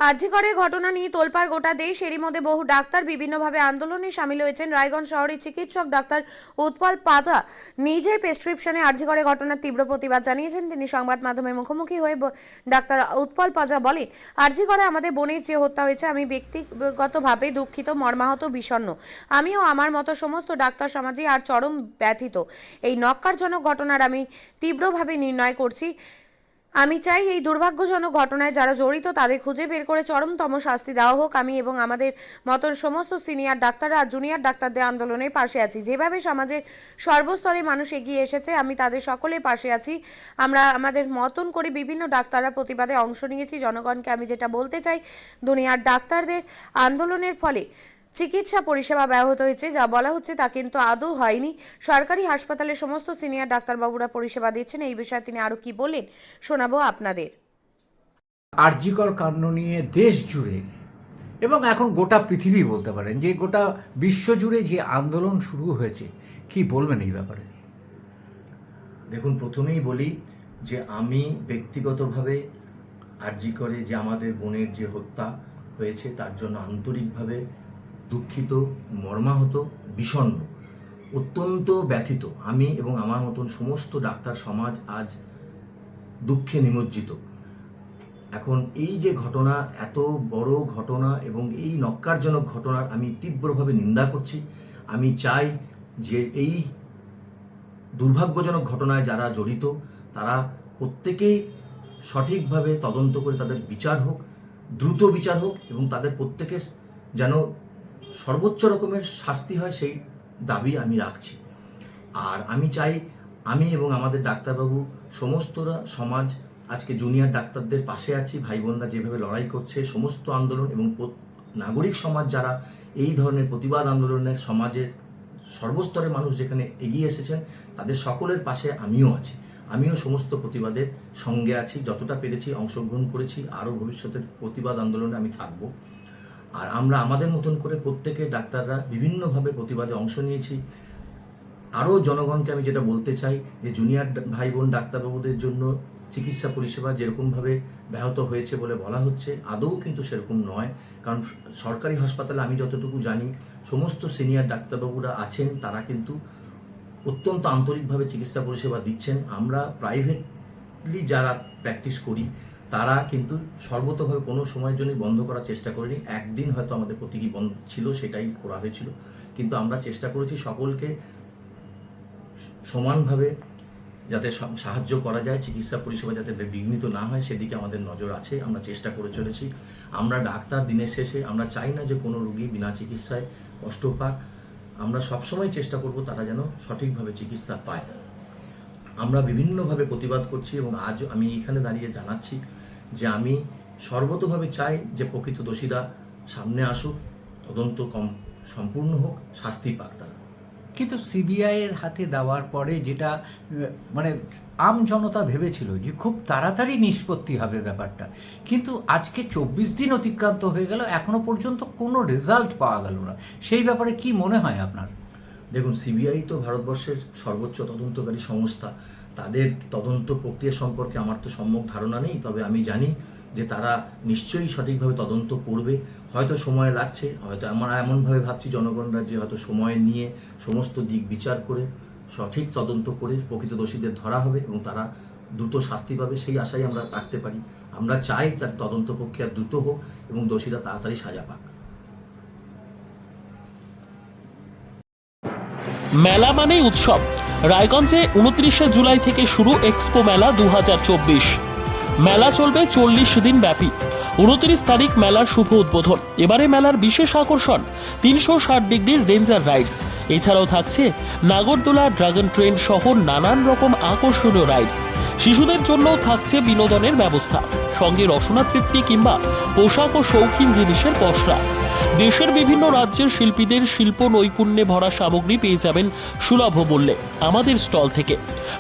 আরজি করে ঘটনা নিয়ে তোলপাড় গোটা দেশ। এরই মধ্যে বহু ডাক্তার বিভিন্নভাবে আন্দোলনে সামিল হয়েছেন। রায়গঞ্জ শহরের চিকিৎসক ডাক্তার উৎপল পাজা নিজের প্রেসক্রিপশনে আরজি করে ঘটনার তীব্র প্রতিবাদ জানিয়েছেন। তিনি সংবাদ মাধ্যমের মুখোমুখি হয়ে ডাক্তার উৎপল পাজা বলেন, আরজি করে আমাদের বোনের যে হত্যা হয়েছে, আমি ব্যক্তিগতভাবে দুঃখিত, মর্মাহত, বিষণ্ণ। আমিও আমার মতো সমস্ত ডাক্তার সমাজে আর চরম ব্যথিত। এই নক্কারজনক ঘটনার আমি তীব্রভাবে নির্ণয় করছি। আমি চাই এই দুর্ভাগ্যজনক ঘটনায় যারা জড়িত তাদের খুঁজে বের করে চরমতম শাস্তি দেওয়া হোক। আমি এবং আমাদের মতন সমস্ত সিনিয়র ডাক্তাররা আর জুনিয়র ডাক্তারদের আন্দোলনের পাশে আছি। যেভাবে সমাজের সর্বস্তরে মানুষ এগিয়ে এসেছে, আমি তাদের সকলের পাশে আছি। আমরা আমাদের মতন করে বিভিন্ন ডাক্তাররা প্রতিবাদে অংশ নিয়েছি। জনগণকে আমি যেটা বলতে চাই, দুনিয়ার ডাক্তারদের আন্দোলনের ফলে চিকিৎসা পরিষেবা ব্যাহত হয়েছে, যা বলা হচ্ছে তা কিন্তু আদৌ হয়নি। সরকারি হাসপাতালে সমস্ত সিনিয়র ডাক্তারবাবুরা পরিষেবা দিচ্ছেন। এই বিষয়ে তিনি আরও কি বললেন শোনাবো আপনাদের। আরজিকর কাণ্ড নিয়ে দেশ জুড়ে এবং এখন গোটা পৃথিবী বলতে পারেন যে গোটা বিশ্ব জুড়ে যে আন্দোলন শুরু হয়েছে, কি বলবেন এই ব্যাপারে? দেখুন, প্রথমেই বলি যে আমি ব্যক্তিগতভাবে আরজি করে যে আমাদের বোনের যে হত্যা হয়েছে তার জন্য আন্তরিকভাবে দুঃখিত, মর্মাহত, বিষণ্ণ, অত্যন্ত ব্যথিত। আমি এবং আমার মতন সমস্ত ডাক্তার সমাজ আজ দুঃখে নিমজ্জিত। এখন এই যে ঘটনা, এত বড় ঘটনা এবং এই নক্কারজনক ঘটনার আমি তীব্রভাবে নিন্দা করছি। আমি চাই যে এই দুর্ভাগ্যজনক ঘটনায় যারা জড়িত তারা প্রত্যেকেই সঠিকভাবে তদন্ত করে তাদের বিচার হোক, দ্রুত বিচার হোক এবং তাদের প্রত্যেকের যেন সর্বোচ্চ রকমের শাস্তি হয়, সেই দাবি আমি রাখছি। আর আমি চাই আমি এবং আমাদের ডাক্তারবাবু সমস্তরা সমাজ আজকে জুনিয়র ডাক্তারদের পাশে আছি। ভাই বোনরা যেভাবে লড়াই করছে, সমস্ত আন্দোলন এবং নাগরিক সমাজ যারা এই ধরনের প্রতিবাদ আন্দোলনের সমাজের সর্বস্তরের মানুষ যেখানে এগিয়ে এসেছেন, তাদের সকলের পাশে আমিও আছি। আমিও সমস্ত প্রতিবাদের সঙ্গে আছি, যতটা পেরেছি অংশগ্রহণ করেছি, আরও ভবিষ্যতের প্রতিবাদ আন্দোলনে আমি থাকব। আর আমরা আমাদের মতন করে প্রত্যেকে ডাক্তাররা বিভিন্নভাবে প্রতিবাদে অংশ নিয়েছি। আরও জনগণকে আমি যেটা বলতে চাই যে জুনিয়র ভাই বোন ডাক্তারবাবুদের জন্য চিকিৎসা পরিষেবা যেরকমভাবে ব্যাহত হয়েছে বলে বলা হচ্ছে, আদৌ কিন্তু সেরকম নয়। কারণ সরকারি হাসপাতালে আমি যতটুকু জানি সমস্ত সিনিয়র ডাক্তারবাবুরা আছেন, তারা কিন্তু অত্যন্ত আন্তরিকভাবে চিকিৎসা পরিষেবা দিচ্ছেন। আমরা প্রাইভেটলি যারা প্র্যাকটিস করি তারা কিন্তু সর্বতভাবে কোনো সময়ের জন্যই বন্ধ করার চেষ্টা করিনি। একদিন হয়তো আমাদের প্রতীকী বন্ধ ছিল, সেটাই করা হয়েছিল, কিন্তু আমরা চেষ্টা করেছি সকলকে সমানভাবে যাতে সাহায্য করা যায়, চিকিৎসা পরিষেবা যাতে বিঘ্নিত না হয় সেদিকে আমাদের নজর আছে। আমরা চেষ্টা করে চলেছি। আমরা ডাক্তার দিনের শেষে আমরা চাই না যে কোনো রোগী বিনা চিকিৎসায় কষ্ট পাক। আমরা সবসময় চেষ্টা করব তারা যেন সঠিকভাবে চিকিৎসা পায়। আমরা বিভিন্নভাবে প্রতিবাদ করছি এবং আজ আমি এখানে দাঁড়িয়ে জানাচ্ছি যে আমি সর্বতোভাবে চাই যে প্রকৃত দোষীরা সামনে আসুক, তদন্ত সম্পূর্ণ হোক, শাস্তি পাক তারা। কিন্তু সিবিআইয়ের হাতে দেওয়ার পরে যেটা মানে আম জনতা ভেবেছিল যে খুব তাড়াতাড়ি নিষ্পত্তি হবে ব্যাপারটা, কিন্তু আজকে 24 দিন অতিক্রান্ত হয়ে গেল, এখনো পর্যন্ত কোনো রেজাল্ট পাওয়া গেল না। সেই ব্যাপারে কি মনে হয় আপনার? দেখুন, সিবিআই তো ভারতবর্ষের সর্বোচ্চ তদন্তকারী সংস্থা। তাদের তদন্ত প্রক্রিয়া সম্পর্কে আমার তো সম্যক ধারণা নেই, তবে আমি জানি যে তারা নিশ্চয়ই সঠিকভাবে তদন্ত করবে। হয়তো সময় লাগছে, হয়তো আমরা এমনভাবে ভাবছি জনগণরা যে হয়তো সময় নিয়ে সমস্ত দিক বিচার করে সঠিক তদন্ত করে প্রকৃত দোষীদের ধরা হবে এবং তারা দ্রুত শাস্তি পাবে, সেই আশাই আমরা রাখতে পারি। আমরা চাই যাতে তদন্ত প্রক্রিয়া দ্রুত হোক এবং দোষীরা তাড়াতাড়ি সাজা পাক। মেলা মানেই উৎসব। রায়গঞ্জে 29শে জুলাই থেকে শুরু এক্সপো মেলা 2024। মেলা চলবে 40 দিন ব্যাপী। 29 তারিখ মেলার শুভ উদ্বোধন। এবারে মেলার বিশেষ আকর্ষণ 360 ডিগ্রির রেঞ্জার রাইডস। এছাড়াও থাকছে নাগরদোলা, ড্রাগন ট্রেন সহ নানান রকম আকর্ষণীয় রাইড। শিশুদের জন্যও থাকছে বিনোদনের ব্যবস্থা, সঙ্গে রসনা তৃপ্তি কিংবা পোশাক ও শৌখিন জিনিসের পসরা। দেশের বিভিন্ন রাজ্যের শিল্পীদের শিল্প নৈপুণ্যে ভরা সামগ্রী পেয়ে যাবেন সুলভ মূল্যে আমাদের স্টল থেকে।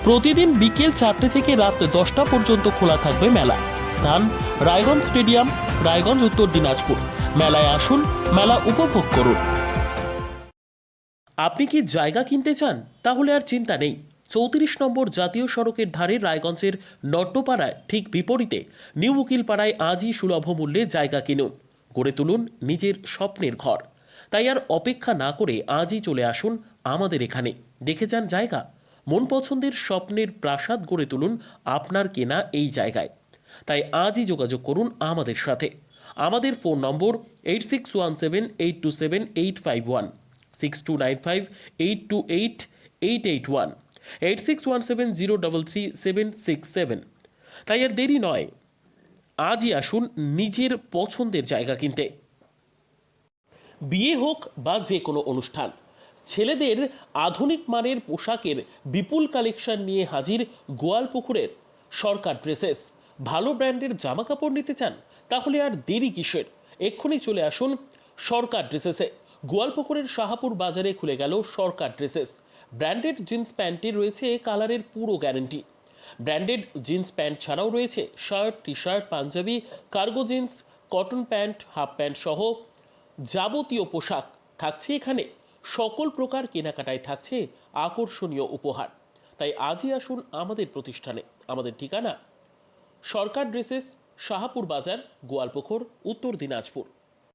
প্রতিদিন বিকেল 4টে থেকে রাত 10টা পর্যন্ত খোলা থাকবে মেলা। স্থান রায়গঞ্জ স্টেডিয়াম, রায়গঞ্জ, উত্তর দিনাজপুর। মেলায় আসুন, মেলা উপভোগ করুন। আপনি কি জায়গা কিনতে চান? তাহলে আর চিন্তা নেই, 34 নম্বর জাতীয় সড়কের ধারে রায়গঞ্জের নট্টপাড়ায় ঠিক বিপরীতে নিউ উকিলপাড়ায় আজই সুলভ মূল্যে জায়গা কিনুন, গড়ে তুলুন নিজের স্বপ্নের ঘর। তাই আর অপেক্ষা না করে আজই চলে আসুন আমাদের এখানে, দেখে যান জায়গা, মন পছন্দের স্বপ্নের প্রাসাদ গড়ে তুলুন আপনার কেনা এই জায়গায়। তাই আজই যোগাযোগ করুন আমাদের সাথে। আমাদের ফোন নম্বর 8617827851, 6295828881, 8617033767। তাই আর দেরি নয়, আজই আসুন নিজের পছন্দের জায়গা কিনতে। বিয়ে হোক বা যে কোনো অনুষ্ঠান, ছেলেদের আধুনিক মানের পোশাকের বিপুল কালেকশন নিয়ে হাজির গোয়ালপুকুরের সরকার ড্রেসেস। ভালো ব্র্যান্ডের জামা কাপড় নিতে চান? তাহলে আর দেরি কিসের, এক্ষুনি চলে আসুন সরকার ড্রেসেসে। গোয়ালপুকুরের শাহাপুর বাজারে খুলে গেল সরকার ড্রেসেস। ব্র্যান্ডেড জিন্স প্যান্টে রয়েছে কালারের পুরো গ্যারেন্টি। ব্র্যান্ডেড জিন্স প্যান্ট ছাড়াও রয়েছে shirt, T shirt, Punjabi, cargo jeans, cotton pant, half pant সহ যাবতীয় পোশাক থাকছে এখানে। সকল প্রকার কেনাকাটায় থাকছে আকর্ষণীয় উপহার। তাই আজই আসুন আমাদের প্রতিষ্ঠানে। আমাদের ঠিকানা সরকার ড্রেসেস, শাহাপুর বাজার, গোয়ালপুকুর, উত্তর দিনাজপুর।